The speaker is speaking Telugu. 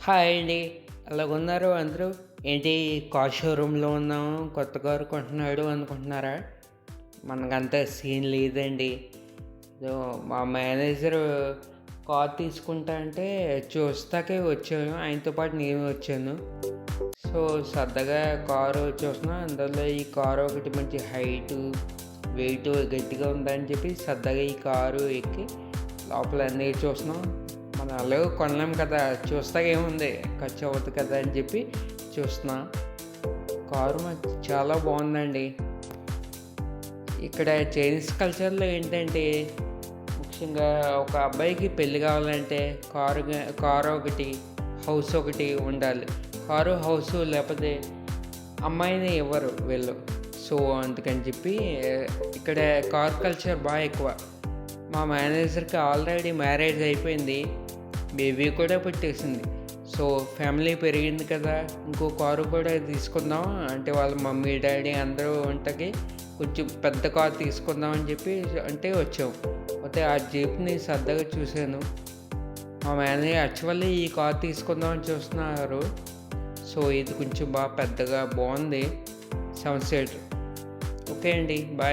హాయ్ అండి. ఎలాగున్నారు అందరూ? ఏంటి కార్ షోరూమ్‌లో ఉన్నాం, కొత్త కారు కొంటున్నాడు అనుకుంటున్నారా? మనకంత సీన్ లేదండి. సో, మా మేనేజరు కార్ తీసుకుంటా అంటే చూస్తాకే వచ్చాను. ఆయనతో పాటు నేను వచ్చాను. సో, సరదాగా కారు చూస్తున్నాం. అందులో ఈ కారు ఒకటి మంచి హైటు, వెయిటు గట్టిగా ఉందని చెప్పి సరదాగా ఈ కారు ఎక్కి లోపల అన్నీ చూస్తున్నాం. మనం ఎలాగో కొనలేం కదా! చూస్తాక ఏముంది ఖర్చు అవ్వదు కదా అని చెప్పి చూస్తున్నా. కారు చాలా బావుందండి. ఇక్కడ చైనీస్ కల్చర్‌లో ఏంటంటే ముఖ్యంగా ఒక అబ్బాయికి పెళ్లి కావాలంటే కారు ఒకటి, హౌస్ ఒకటి ఉండాలి. కారు, హౌసు లేకపోతే అమ్మాయిని ఇవ్వరు వీళ్ళు. సో, అందుకని చెప్పి ఇక్కడ కార్ కల్చర్ ఎక్కువ. మా మేనేజర్‌కి ఆల్రెడీ మ్యారేజ్ అయిపోయింది. బేబీ కూడా పుట్టేసింది. సో, ఫ్యామిలీ పెరిగింది కదా! ఇంకో కారు కూడా తీసుకుందాం అంటే వాళ్ళ మమ్మీ, డ్యాడీ అందరూ ఉంటకి కొంచెం పెద్ద కారు తీసుకుందాం అని చెప్పి అంటే వచ్చాం. అయితే ఆ జీప్‌ని సరదాగా చూశాను. మా మేనేజర్ యాక్చువల్లీ ఈ కారు తీసుకుందాం అని చూస్తున్నారు. సో, ఇది కొంచెం పెద్దగా బావుంది. 7 సీటర్. ఓకే అండి. బాయ్.